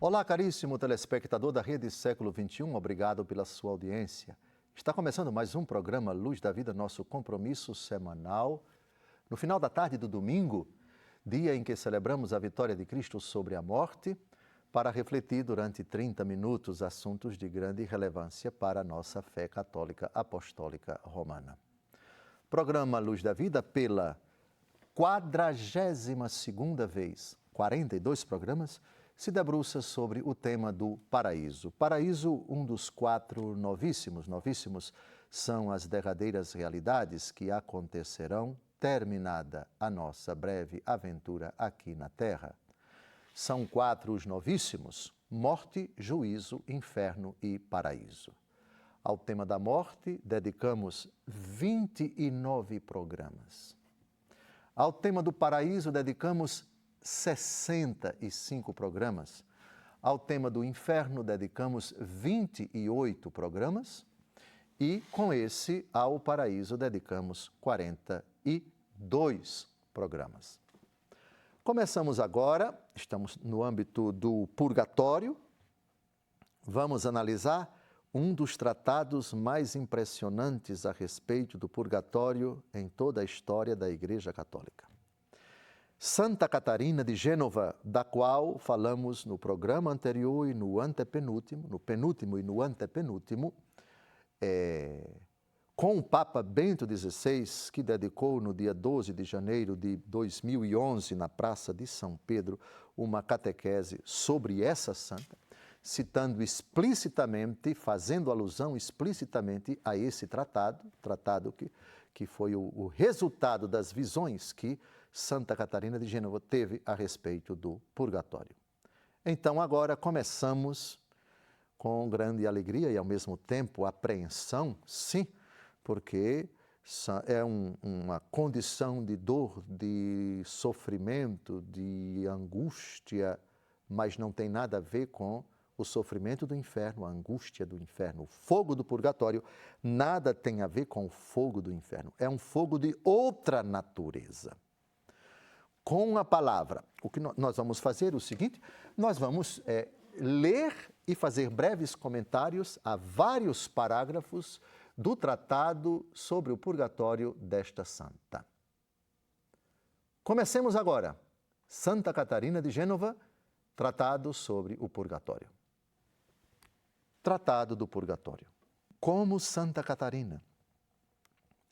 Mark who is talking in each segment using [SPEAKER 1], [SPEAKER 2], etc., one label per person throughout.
[SPEAKER 1] Olá, caríssimo telespectador da Rede Século XXI, obrigado pela sua audiência. Está começando mais um programa Luz da Vida, nosso compromisso semanal. No final da tarde do domingo, dia em que celebramos a vitória de Cristo sobre a morte, para refletir durante 30 minutos assuntos de grande relevância para a nossa fé católica apostólica romana. Programa Luz da Vida pela 42ª vez, 42 programas, se debruça sobre o tema do paraíso. Paraíso, um dos 4 novíssimos. Novíssimos são as derradeiras realidades que acontecerão terminada a nossa breve aventura aqui na Terra. São 4 os novíssimos: morte, juízo, inferno e paraíso. Ao tema da morte, dedicamos 29 programas. Ao tema do paraíso, dedicamos 65 programas. Ao tema do inferno, dedicamos 28 programas. E, com esse, ao paraíso, dedicamos 42 programas. Começamos agora, estamos no âmbito do purgatório. Vamos analisar um dos tratados mais impressionantes a respeito do purgatório em toda a história da Igreja Católica. Santa Catarina de Gênova, da qual falamos no programa anterior e no antepenúltimo, no penúltimo e no antepenúltimo, com o Papa Bento XVI, que dedicou no dia 12 de janeiro de 2011, na Praça de São Pedro, uma catequese sobre essa santa, citando explicitamente, fazendo alusão explicitamente a esse tratado que foi o resultado das visões que Santa Catarina de Gênova teve a respeito do purgatório. Então, agora começamos com grande alegria e, ao mesmo tempo, apreensão, sim, porque é uma condição de dor, de sofrimento, de angústia, mas não tem nada a ver com o sofrimento do inferno, a angústia do inferno. O fogo do purgatório nada tem a ver com o fogo do inferno. É um fogo de outra natureza. Com a palavra, o que nós vamos fazer é o seguinte: nós vamos ler e fazer breves comentários a vários parágrafos do tratado sobre o purgatório desta santa. Comecemos agora. Santa Catarina de Gênova, Tratado sobre o Purgatório. Tratado do Purgatório. Como Santa Catarina,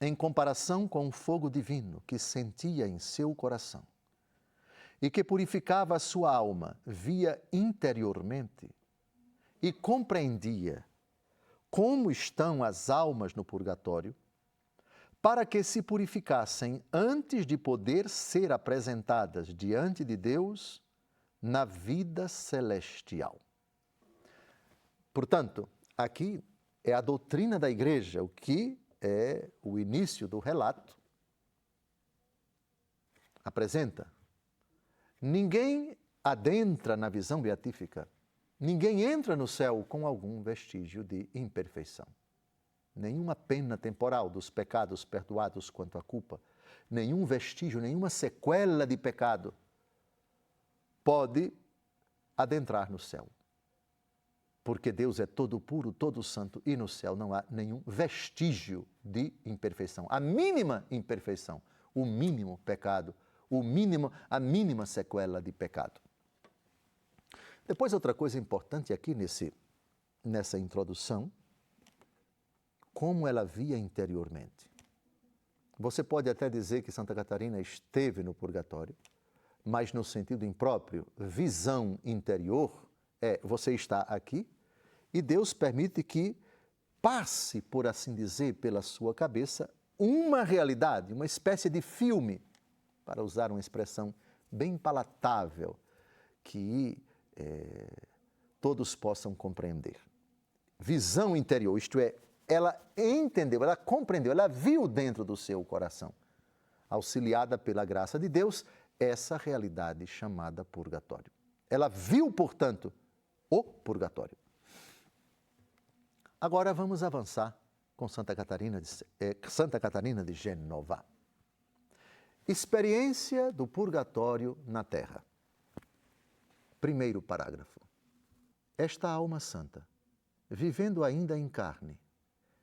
[SPEAKER 1] em comparação com o fogo divino que sentia em seu coração e que purificava a sua alma, via interiormente e compreendia como estão as almas no purgatório, para que se purificassem antes de poder ser apresentadas diante de Deus na vida celestial. Portanto, aqui é a doutrina da Igreja, o que é o início do relato. Apresenta. Ninguém adentra na visão beatífica, ninguém entra no céu com algum vestígio de imperfeição. Nenhuma pena temporal dos pecados perdoados quanto à culpa, nenhum vestígio, nenhuma sequela de pecado pode adentrar no céu. Porque Deus é todo puro, todo santo, e no céu não há nenhum vestígio de imperfeição. A mínima imperfeição, o mínimo pecado, a mínima sequela de pecado. Depois, outra coisa importante aqui nessa introdução, como ela via interiormente. Você pode até dizer que Santa Catarina esteve no purgatório, mas no sentido impróprio, visão interior, você está aqui e Deus permite que passe, por assim dizer, pela sua cabeça uma realidade, uma espécie de filme, para usar uma expressão bem palatável, que todos possam compreender. Visão interior, isto é, ela entendeu, ela compreendeu, ela viu dentro do seu coração, auxiliada pela graça de Deus, essa realidade chamada purgatório. Ela viu, portanto, o purgatório. Agora vamos avançar com Santa Catarina de Gênova. Experiência do purgatório na Terra. Primeiro parágrafo. esta alma santa, vivendo ainda em carne,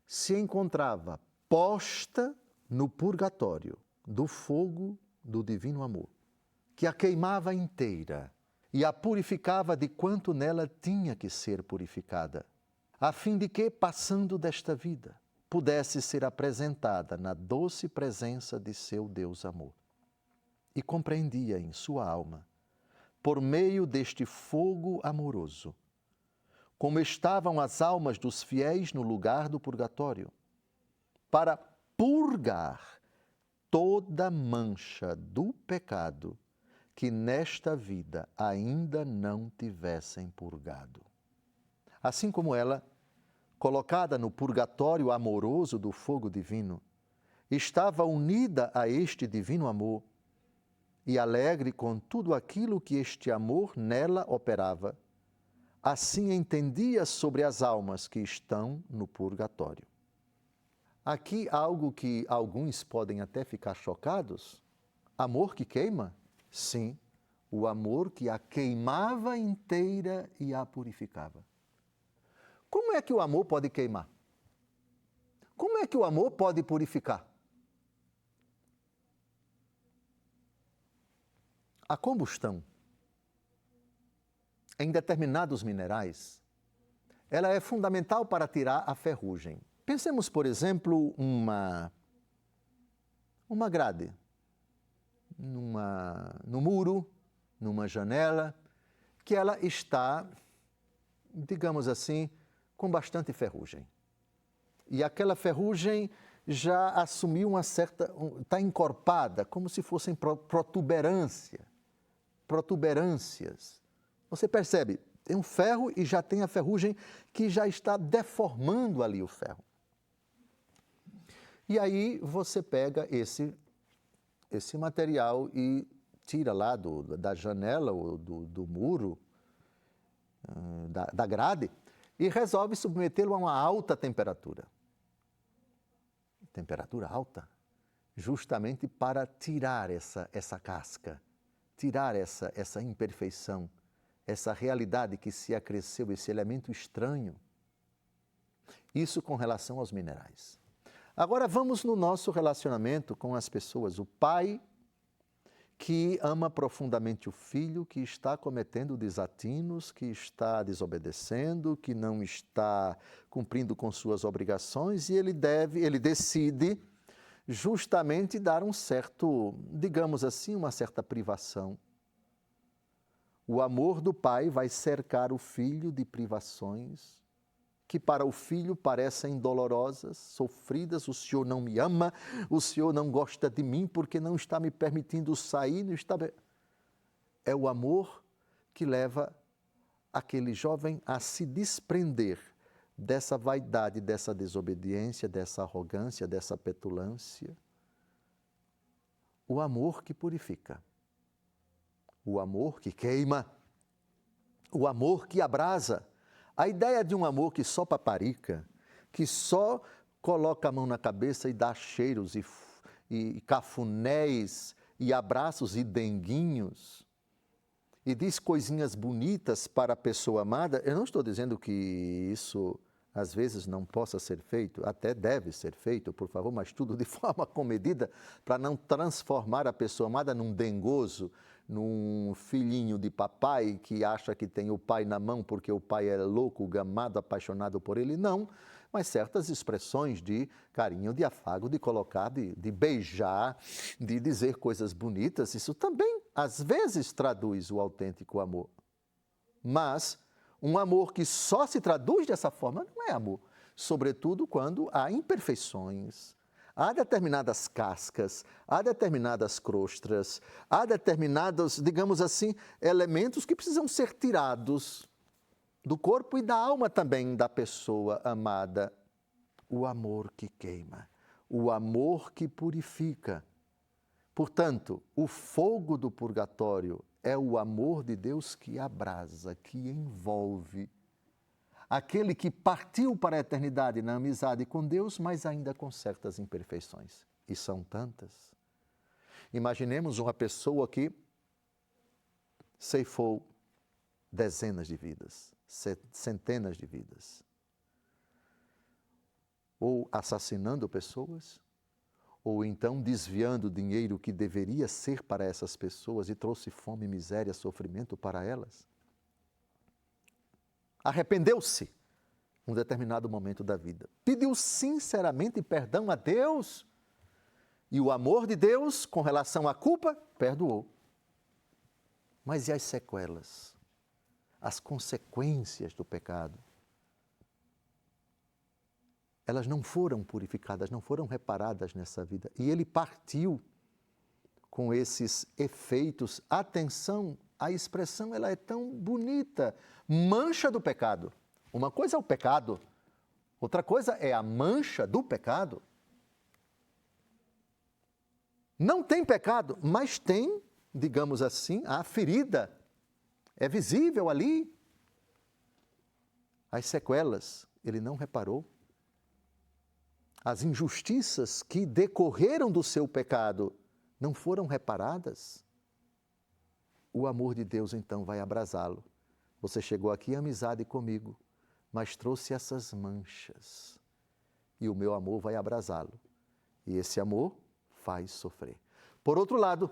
[SPEAKER 1] se encontrava posta no purgatório do fogo do divino amor, que a queimava inteira e a purificava de quanto nela tinha que ser purificada, a fim de que, passando desta vida, pudesse ser apresentada na doce presença de seu Deus amor. E compreendia em sua alma, por meio deste fogo amoroso, como estavam as almas dos fiéis no lugar do purgatório, para purgar toda mancha do pecado que nesta vida ainda não tivessem purgado. Assim como ela, colocada no purgatório amoroso do fogo divino, estava unida a este divino amor e alegre com tudo aquilo que este amor nela operava, assim entendia sobre as almas que estão no purgatório. Aqui algo que alguns podem até ficar chocados. Amor que queima? Sim, o amor que a queimava inteira e a purificava. Como é que o amor pode queimar? Como é que o amor pode purificar? A combustão em determinados minerais, ela é fundamental para tirar a ferrugem. Pensemos, por exemplo, uma grade, no muro, numa janela, que ela está, digamos assim, com bastante ferrugem. E aquela ferrugem já assumiu uma certa, está encorpada, como se fossem protuberâncias. Você percebe, tem um ferro e já tem a ferrugem que já está deformando ali o ferro. E aí você pega esse material e tira lá da janela ou do muro, da grade, e resolve submetê-lo a uma alta temperatura. Temperatura alta, justamente para tirar essa casca, tirar essa imperfeição, essa realidade que se acresceu, esse elemento estranho. Isso com relação aos minerais. Agora vamos no nosso relacionamento com as pessoas. O pai que ama profundamente o filho, que está cometendo desatinos, que está desobedecendo, que não está cumprindo com suas obrigações, e ele decide justamente dar um certo, digamos assim, uma certa privação. O amor do pai vai cercar o filho de privações que para o filho parecem dolorosas, sofridas. O Senhor não me ama, o Senhor não gosta de mim porque não está me permitindo sair. Não está... É o amor que leva aquele jovem a se desprender dessa vaidade, dessa desobediência, dessa arrogância, dessa petulância. O amor que purifica, o amor que queima, o amor que abrasa. A ideia de um amor que só paparica, que só coloca a mão na cabeça e dá cheiros e cafunés e abraços e denguinhos e diz coisinhas bonitas para a pessoa amada, eu não estou dizendo que isso às vezes não possa ser feito, até deve ser feito, por favor, mas tudo de forma comedida para não transformar a pessoa amada num dengoso, num filhinho de papai que acha que tem o pai na mão porque o pai é louco, gamado, apaixonado por ele. Não, mas certas expressões de carinho, de afago, de colocar, de beijar, de dizer coisas bonitas, isso também às vezes traduz o autêntico amor. Mas um amor que só se traduz dessa forma não é amor, sobretudo quando há imperfeições, há determinadas cascas, há determinadas crostras, há determinados, digamos assim, elementos que precisam ser tirados do corpo e da alma também da pessoa amada. O amor que queima, o amor que purifica. Portanto, o fogo do purgatório é o amor de Deus que abrasa, que envolve. Aquele que partiu para a eternidade na amizade com Deus, mas ainda com certas imperfeições. E são tantas. Imaginemos uma pessoa que ceifou dezenas de vidas. centenas de vidas. Ou assassinando pessoas, ou então desviando o dinheiro que deveria ser para essas pessoas e trouxe fome, miséria, sofrimento para elas. Arrependeu-se em um determinado momento da vida. Pediu sinceramente perdão a Deus e o amor de Deus com relação à culpa, perdoou. Mas e as sequelas? As consequências do pecado? Elas não foram purificadas, não foram reparadas nessa vida. E ele partiu com esses efeitos. Atenção, a expressão ela é tão bonita. Mancha do pecado. Uma coisa é o pecado, outra coisa é a mancha do pecado. Não tem pecado, mas tem, digamos assim, a ferida. É visível ali. As sequelas, ele não reparou. As injustiças que decorreram do seu pecado não foram reparadas. O amor de Deus, então, vai abrasá-lo. Você chegou aqui em amizade comigo, mas trouxe essas manchas. E o meu amor vai abrasá-lo. E esse amor faz sofrer. Por outro lado,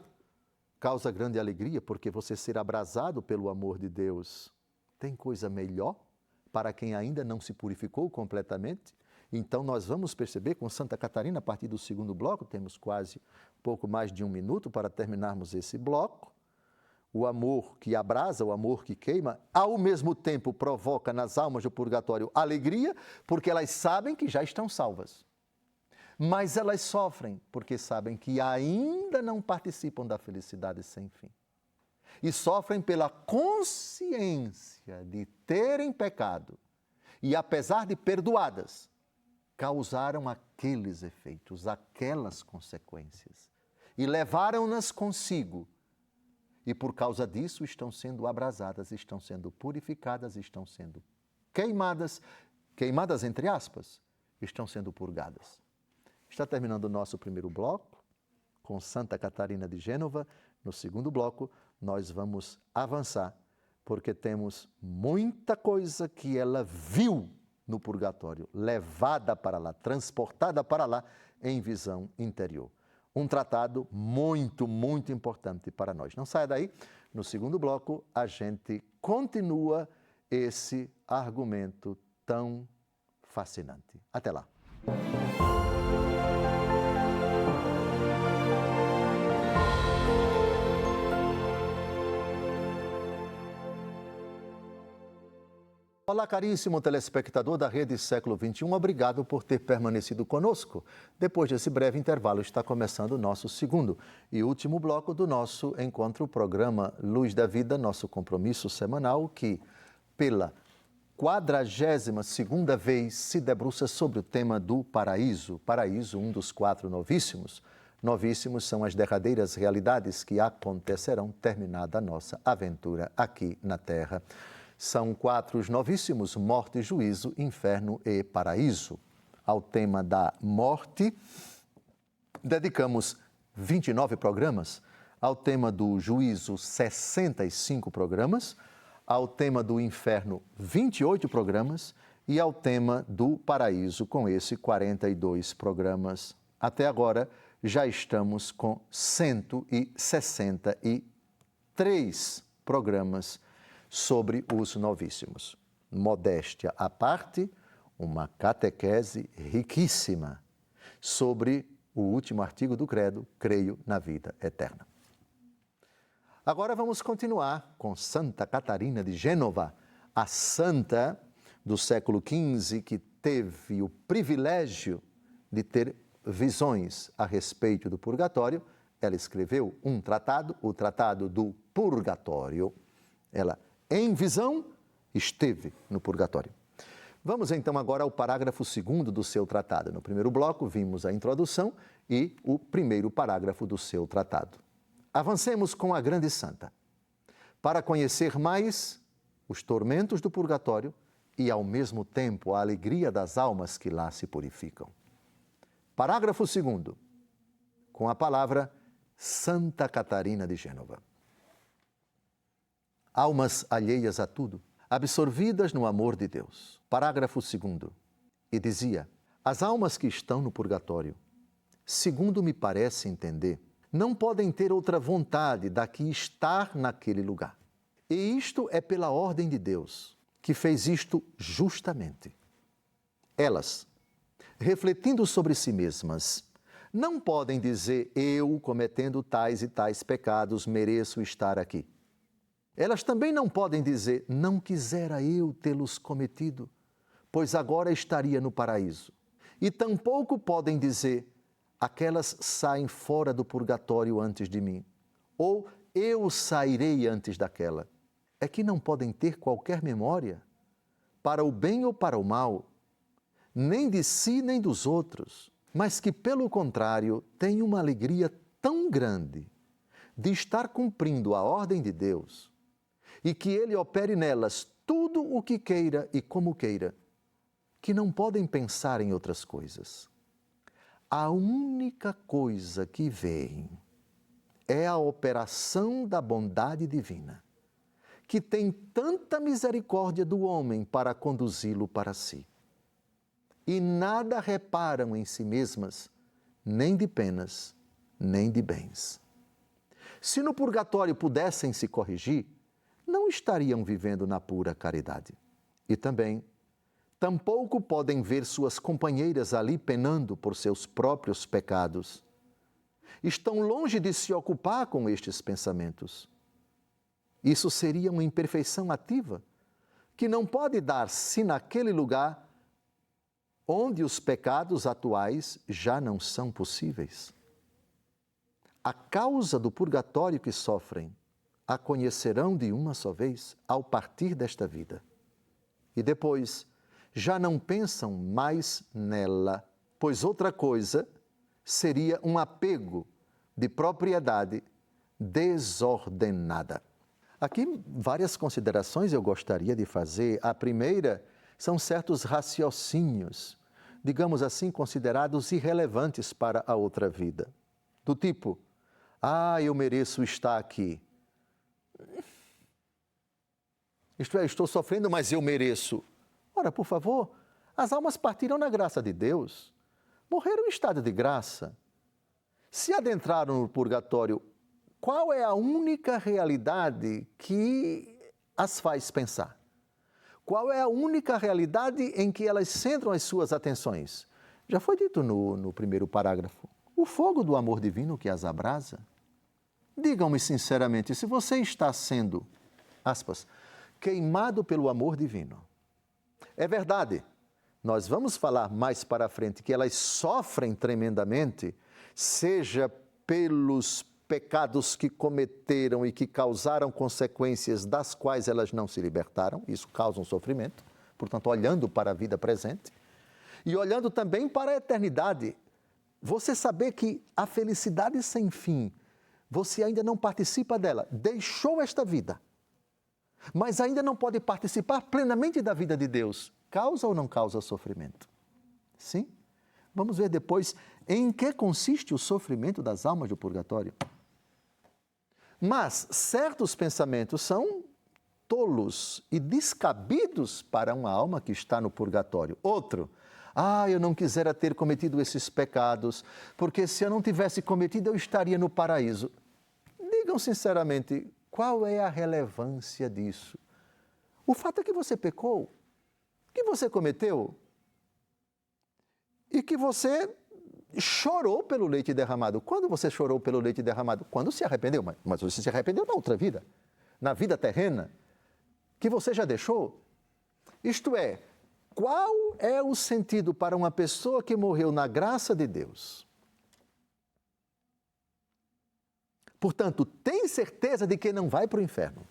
[SPEAKER 1] causa grande alegria, porque você ser abrasado pelo amor de Deus. Tem coisa melhor para quem ainda não se purificou completamente? Então, nós vamos perceber com Santa Catarina, a partir do segundo bloco, temos quase pouco mais de 1 minuto para terminarmos esse bloco. O amor que abrasa, o amor que queima, ao mesmo tempo provoca nas almas do purgatório alegria, porque elas sabem que já estão salvas. Mas elas sofrem porque sabem que ainda não participam da felicidade sem fim. E sofrem pela consciência de terem pecado. E apesar de perdoadas, causaram aqueles efeitos, aquelas consequências. E levaram-nas consigo. E por causa disso estão sendo abrasadas, estão sendo purificadas, estão sendo queimadas, queimadas entre aspas, estão sendo purgadas. Está terminando o nosso primeiro bloco, com Santa Catarina de Gênova. No segundo bloco, nós vamos avançar, porque temos muita coisa que ela viu no purgatório, levada para lá, transportada para lá em visão interior. Um tratado muito, muito importante para nós. Não saia daí, no segundo bloco a gente continua esse argumento tão fascinante. Até lá. Olá, caríssimo telespectador da Rede Século XXI, obrigado por ter permanecido conosco. Depois desse breve intervalo, está começando o nosso segundo e último bloco do nosso encontro, o programa Luz da Vida, nosso compromisso semanal, que pela 42ª vez se debruça sobre o tema do paraíso. Paraíso, um dos 4 novíssimos. Novíssimos são as derradeiras realidades que acontecerão terminada a nossa aventura aqui na Terra. São 4 os novíssimos: morte, juízo, inferno e paraíso. Ao tema da morte, dedicamos 29 programas. Ao tema do juízo, 65 programas. Ao tema do inferno, 28 programas. E ao tema do paraíso, com esse 42 programas. Até agora, já estamos com 163 programas sobre os novíssimos. Modéstia à parte, uma catequese riquíssima sobre o último artigo do credo, creio na vida eterna. Agora vamos continuar com Santa Catarina de Gênova, a santa do século XV que teve o privilégio de ter visões a respeito do purgatório. Ela escreveu um tratado, o Tratado do Purgatório. Ela, em visão, esteve no purgatório. Vamos então agora ao parágrafo 2º do seu tratado. No primeiro bloco vimos a introdução e o primeiro parágrafo do seu tratado. Avancemos com a grande santa, para conhecer mais os tormentos do purgatório e, ao mesmo tempo, a alegria das almas que lá se purificam. Parágrafo 2º, com a palavra Santa Catarina de Gênova. Almas alheias a tudo, absorvidas no amor de Deus. Parágrafo 2º. E dizia: as almas que estão no purgatório, segundo me parece entender, não podem ter outra vontade da que estar naquele lugar. E isto é pela ordem de Deus, que fez isto justamente. Elas, refletindo sobre si mesmas, não podem dizer: eu, cometendo tais e tais pecados, mereço estar aqui. Elas também não podem dizer: não quisera eu tê-los cometido, pois agora estaria no paraíso. E tampouco podem dizer: aquelas saem fora do purgatório antes de mim, ou eu sairei antes daquela. É que não podem ter qualquer memória, para o bem ou para o mal, nem de si nem dos outros, mas que, pelo contrário, têm uma alegria tão grande de estar cumprindo a ordem de Deus e que Ele opere nelas tudo o que queira e como queira, que não podem pensar em outras coisas. A única coisa que veem é a operação da bondade divina, que tem tanta misericórdia do homem para conduzi-lo para si. E nada reparam em si mesmas, nem de penas, nem de bens. Se no purgatório pudessem se corrigir, não estariam vivendo na pura caridade. E também, tampouco podem ver suas companheiras ali penando por seus próprios pecados. Estão longe de se ocupar com estes pensamentos. Isso seria uma imperfeição ativa, que não pode dar-se naquele lugar onde os pecados atuais já não são possíveis. A causa do purgatório que sofrem a conhecerão de uma só vez ao partir desta vida. E depois já não pensam mais nela, pois outra coisa seria um apego de propriedade desordenada. Aqui várias considerações eu gostaria de fazer. A primeira são certos raciocínios, digamos assim, considerados irrelevantes para a outra vida. Do tipo: eu mereço estar aqui. Isto é, estou sofrendo, mas eu mereço. Ora, por favor, as almas partiram na graça de Deus, morreram em estado de graça. Se adentraram no purgatório, qual é a única realidade que as faz pensar? Qual é a única realidade em que elas centram as suas atenções? Já foi dito no primeiro parágrafo. O fogo do amor divino que as abrasa. Digam-me sinceramente, se você está sendo, aspas, queimado pelo amor divino. É verdade, nós vamos falar mais para frente que elas sofrem tremendamente, seja pelos pecados que cometeram e que causaram consequências das quais elas não se libertaram, isso causa um sofrimento, portanto, olhando para a vida presente, e olhando também para a eternidade. Você saber que a felicidade sem fim, você ainda não participa dela, deixou esta vida, mas ainda não pode participar plenamente da vida de Deus. Causa ou não causa sofrimento? Sim? Vamos ver depois em que consiste o sofrimento das almas do purgatório. Mas certos pensamentos são tolos e descabidos para uma alma que está no purgatório. Outro: eu não quisera ter cometido esses pecados, porque se eu não tivesse cometido, eu estaria no paraíso. Digam sinceramente, qual é a relevância disso? O fato é que você pecou, que você cometeu e que você chorou pelo leite derramado. Quando você chorou pelo leite derramado? Quando se arrependeu, mas você se arrependeu na outra vida, na vida terrena, que você já deixou. Isto é, qual é o sentido para uma pessoa que morreu na graça de Deus? Portanto, tem certeza de que não vai para o inferno.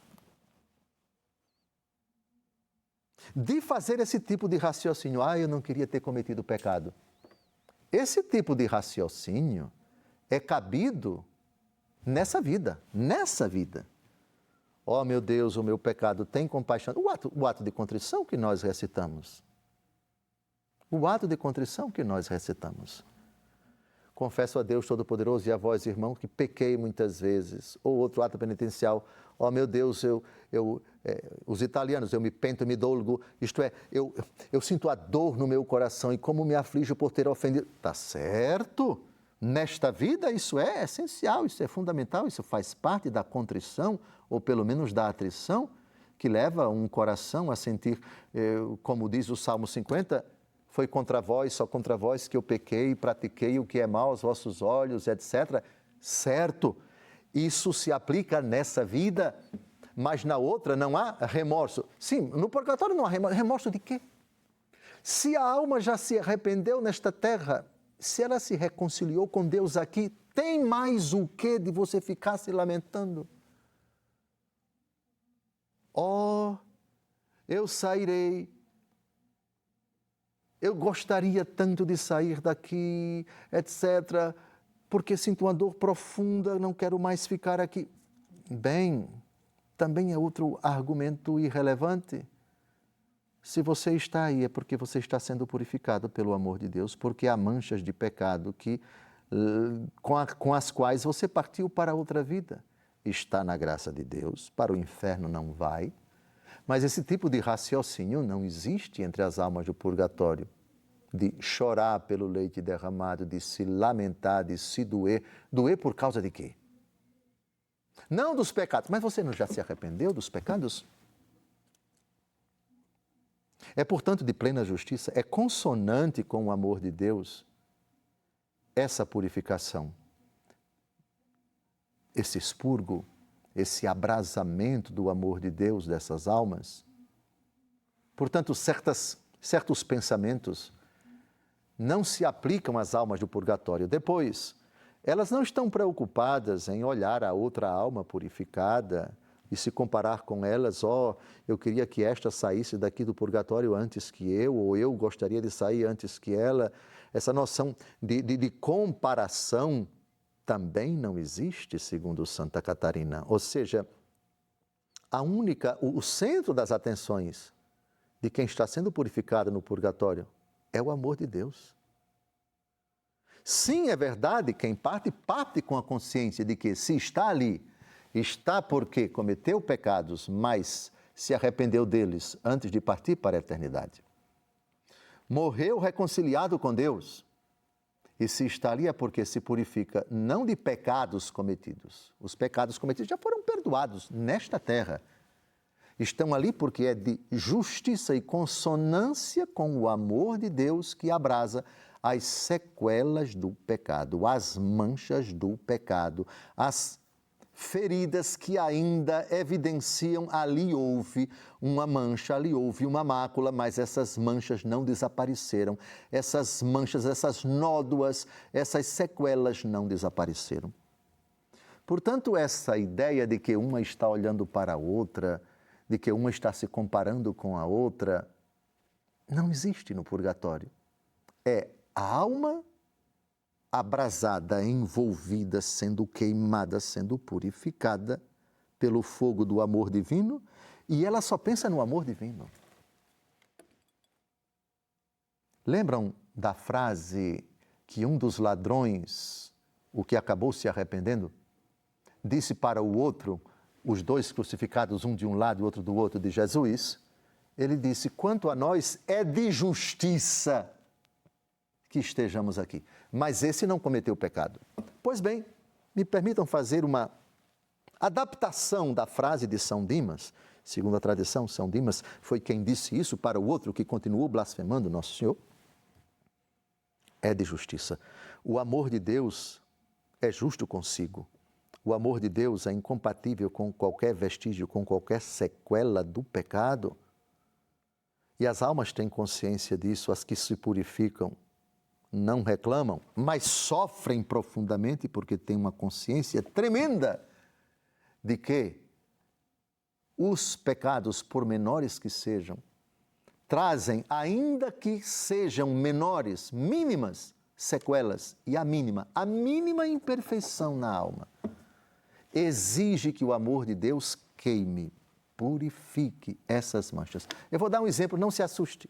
[SPEAKER 1] De fazer esse tipo de raciocínio, eu não queria ter cometido pecado. Esse tipo de raciocínio é cabido nessa vida, Oh, meu Deus, o meu pecado, tem compaixão. O ato de contrição que nós recitamos. confesso a Deus Todo-Poderoso e a vós, irmãos, que pequei muitas vezes. Ou outro ato penitencial, ó meu Deus, os italianos, eu me pento, me dolgo, isto é, eu sinto a dor no meu coração e como me aflijo por ter ofendido. Tá certo? Nesta vida isso é essencial, isso é fundamental, isso faz parte da contrição, ou pelo menos da atrição, que leva um coração a sentir, como diz o Salmo 50, foi contra vós, só contra vós que eu pequei, pratiquei o que é mal aos vossos olhos, etc. Certo, isso se aplica nessa vida, mas na outra não há remorso. Sim, no purgatório não há remorso. Remorso de quê? Se a alma já se arrependeu nesta terra, se ela se reconciliou com Deus aqui, tem mais o que de você ficar se lamentando? Oh, eu sairei. Eu gostaria tanto de sair daqui, etc., porque sinto uma dor profunda, não quero mais ficar aqui. Bem, também é outro argumento irrelevante. Se você está aí, é porque você está sendo purificado pelo amor de Deus, porque há manchas de pecado com as quais você partiu para outra vida. Está na graça de Deus, para o inferno não vai. Mas esse tipo de raciocínio não existe entre as almas do purgatório, de chorar pelo leite derramado, de se lamentar, de se doer. Doer por causa de quê? Não dos pecados. Mas você não já se arrependeu dos pecados? É, portanto, de plena justiça, é consonante com o amor de Deus essa purificação, esse expurgo, esse abrasamento do amor de Deus dessas almas. Portanto, certos pensamentos não se aplicam às almas do purgatório. Depois, elas não estão preocupadas em olhar a outra alma purificada e se comparar com elas, eu queria que esta saísse daqui do purgatório antes que eu, ou eu gostaria de sair antes que ela. Essa noção de comparação também não existe, segundo Santa Catarina. Ou seja, o centro das atenções de quem está sendo purificado no purgatório é o amor de Deus. Sim, é verdade, quem parte com a consciência de que se está ali, está porque cometeu pecados, mas se arrependeu deles antes de partir para a eternidade. Morreu reconciliado com Deus. E se está ali é porque se purifica não de pecados cometidos. Os pecados cometidos já foram perdoados nesta terra. Estão ali porque é de justiça e consonância com o amor de Deus que abrasa as sequelas do pecado, as manchas do pecado, as feridas que ainda evidenciam ali houve uma mancha, ali houve uma mácula, mas essas manchas não desapareceram. Essas manchas, essas nódoas, essas sequelas não desapareceram. Portanto, essa ideia de que uma está olhando para a outra, de que uma está se comparando com a outra, não existe no purgatório. É a alma abrasada, envolvida, sendo queimada, sendo purificada pelo fogo do amor divino, e ela só pensa no amor divino. Lembram da frase que um dos ladrões, o que acabou se arrependendo, disse para o outro, os dois crucificados, um de um lado e outro do outro, de Jesus? Ele disse: quanto a nós, é de justiça que estejamos aqui. Mas esse não cometeu pecado. Pois bem, me permitam fazer uma adaptação da frase de São Dimas. Segundo a tradição, São Dimas foi quem disse isso para o outro que continuou blasfemando Nosso Senhor. É de justiça. O amor de Deus é justo consigo. O amor de Deus é incompatível com qualquer vestígio, com qualquer sequela do pecado. E as almas têm consciência disso, as que se purificam não reclamam, mas sofrem profundamente porque têm uma consciência tremenda de que os pecados, por menores que sejam, trazem, ainda que sejam menores, mínimas sequelas, e a mínima imperfeição na alma, exige que o amor de Deus queime, purifique essas manchas. Eu vou dar um exemplo, não se assuste.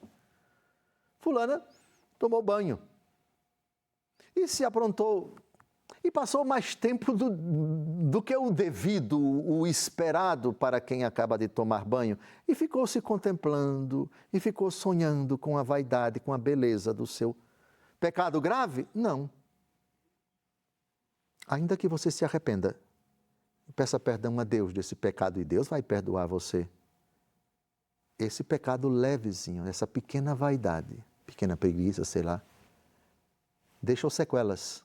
[SPEAKER 1] Fulana tomou banho. e se aprontou e passou mais tempo do que o devido, o esperado para quem acaba de tomar banho, e ficou se contemplando, e ficou sonhando com a vaidade, com a beleza do seu pecado grave? Não. Ainda que você se arrependa, peça perdão a Deus desse pecado e Deus vai perdoar você. Esse pecado levezinho, essa pequena vaidade, pequena preguiça, sei lá, deixou sequelas.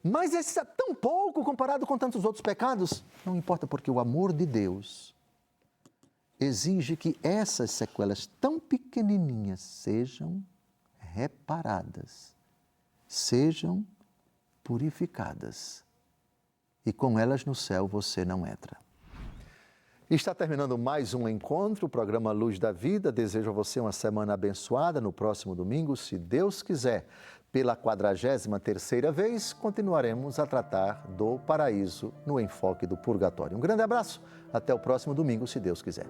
[SPEAKER 1] Mas esse é tão pouco comparado com tantos outros pecados. Não importa, porque o amor de Deus exige que essas sequelas tão pequenininhas sejam reparadas, sejam purificadas. E com elas no céu você não entra. Está terminando mais um encontro, o programa Luz da Vida. Desejo a você uma semana abençoada. No próximo domingo, se Deus quiser, pela 43ª vez, continuaremos a tratar do paraíso no enfoque do purgatório. Um grande abraço, até o próximo domingo, se Deus quiser.